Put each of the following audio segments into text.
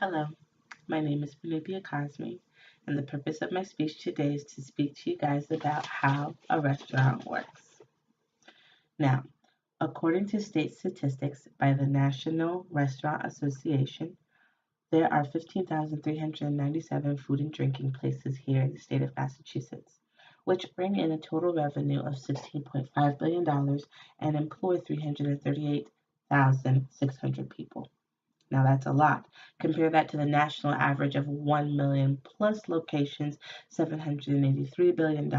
Hello, my name is Benubia Cosme, and the purpose of my speech today is to speak to you guys about how a restaurant works. Now, according to state statistics by the National Restaurant Association, there are 15,397 food and drinking places here in the state of Massachusetts, which bring in a total revenue of $16.5 billion and employ 338,600 people. Now that's a lot. Compare that to the national average of 1 million plus locations, $783 billion,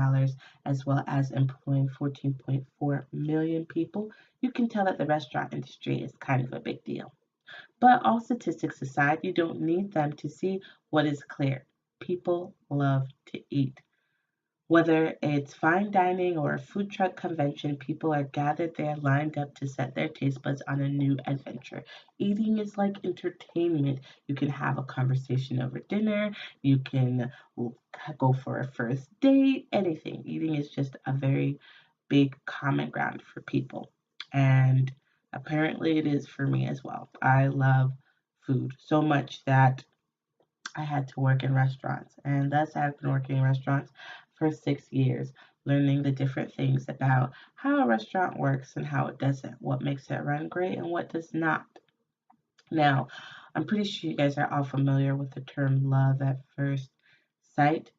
as well as employing 14.4 million people. You can tell that the restaurant industry is kind of a big deal. But all statistics aside, you don't need them to see what is clear. People love to eat. Whether it's fine dining or a food truck convention, people are gathered there lined up to set their taste buds on a new adventure. Eating is like entertainment. You can have a conversation over dinner, you can go for a first date, anything. Eating is just a very big common ground for people. And apparently it is for me as well. I love food so much that I had to work in restaurants, and thus I've been working in restaurants for 6 years, learning the different things about how a restaurant works and how it doesn't, what makes it run great and what does not. Now, I'm pretty sure you guys are all familiar with the term love at first sight.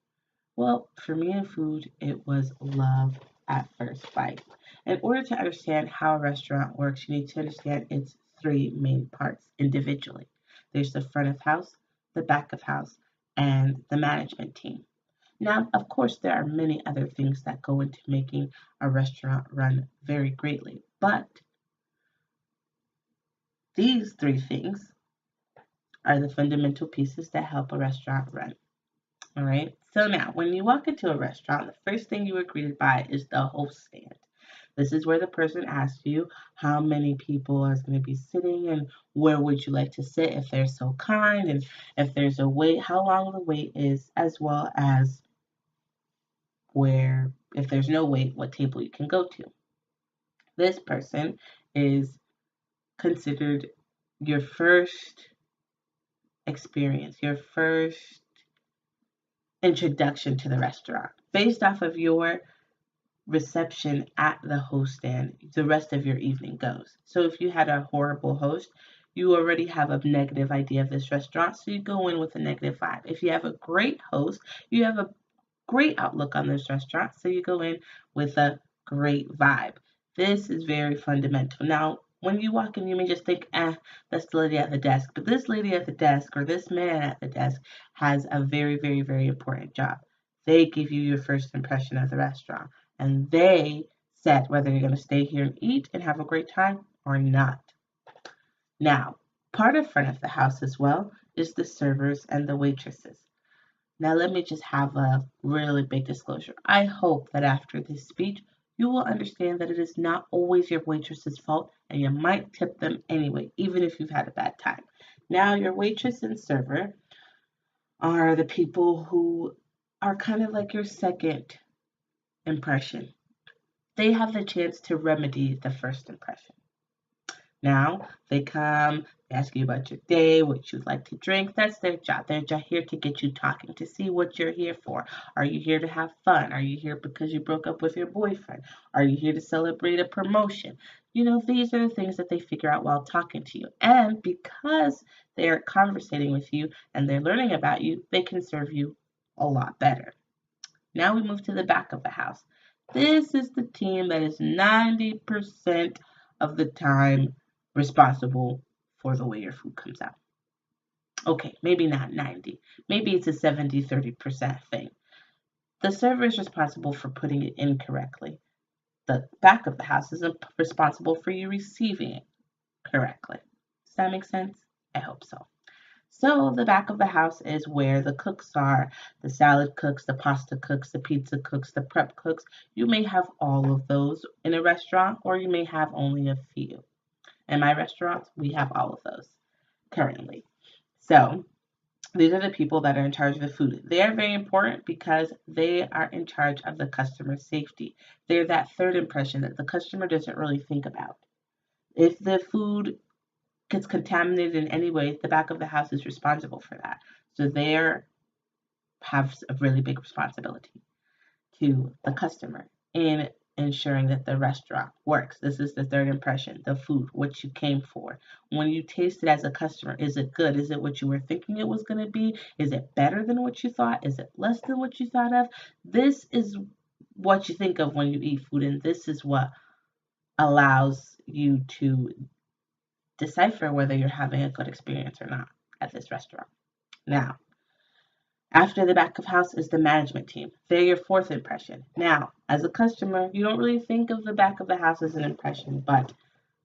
Well, for me in food, it was love at first bite. In order to understand how a restaurant works, you need to understand its three main parts individually. There's the front of house, the back of house, and the management team. Now, of course, there are many other things that go into making a restaurant run very greatly, but these three things are the fundamental pieces that help a restaurant run. All right. So now, when you walk into a restaurant, the first thing you are greeted by is the host stand. This is where the person asks you how many people are going to be sitting and where would you like to sit if they're so kind, and if there's a wait, how long the wait is, as well as where, if there's no wait, what table you can go to. This person is considered your first experience, your first introduction to the restaurant. Based off of your reception at the host stand, the rest of your evening goes. So if you had a horrible host, you already have a negative idea of this restaurant, so you go in with a negative vibe. If you have a great host, you have a great outlook on this restaurant, so you go in with a great vibe. This is very fundamental. Now, when you walk in, you may just think, that's the lady at the desk. But this lady at the desk or this man at the desk has a very, very, very important job. They give you your first impression of the restaurant, and they set whether you're going to stay here and eat and have a great time or not. Now, part of front of the house as well is the servers and the waitresses. Now, let me just have a really big disclosure. I hope that after this speech, you will understand that it is not always your waitress's fault and you might tip them anyway, even if you've had a bad time. Now, your waitress and server are the people who are kind of like your second impression. They have the chance to remedy the first impression. Now they come, they ask you about your day, what you'd like to drink. That's their job. They're just here to get you talking, to see what you're here for. Are you here to have fun? Are you here because you broke up with your boyfriend? Are you here to celebrate a promotion? These are the things that they figure out while talking to you. And because they're conversating with you and they're learning about you, they can serve you a lot better. Now we move to the back of the house. This is the team that is 90% of the time responsible for the way your food comes out. Okay, maybe not 90. Maybe it's a 70-30% thing. The server is responsible for putting it in correctly. The back of the house is responsible for you receiving it correctly. Does that make sense? I hope so. So the back of the house is where the cooks are, the salad cooks, the pasta cooks, the pizza cooks, the prep cooks. You may have all of those in a restaurant, or you may have only a few. In my restaurants, we have all of those currently. So these are the people that are in charge of the food. They are very important because they are in charge of the customer safety. They're that third impression that the customer doesn't really think about. If the food gets contaminated in any way, the back of the house is responsible for that. So they have a really big responsibility to the customer in ensuring that the restaurant works. This is the third impression, the food, what you came for. When you taste it as a customer, is it good? Is it what you were thinking it was going to be? Is it better than what you thought? Is it less than what you thought of? This is what you think of when you eat food, and this is what allows you to decipher whether you're having a good experience or not at this restaurant. Now, after the back of house is the management team. They're your fourth impression. Now, as a customer, you don't really think of the back of the house as an impression, but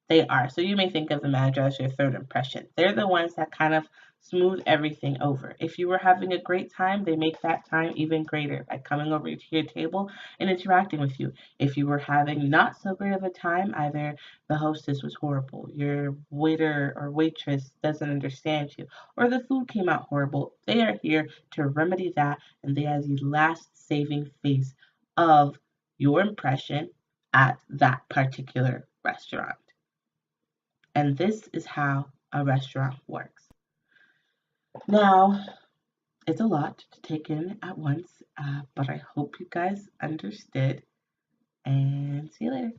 they are. So you may think of the manager as your third impression. They're the ones that kind of smooth everything over. If you were having a great time, they make that time even greater by coming over to your table and interacting with you. If you were having not so great of a time, either the hostess was horrible, your waiter or waitress doesn't understand you, or the food came out horrible, they are here to remedy that, and they are the last saving face of your impression at that particular restaurant. And this is how a restaurant works. Now, it's a lot to take in at once, but I hope you guys understood. And see you later.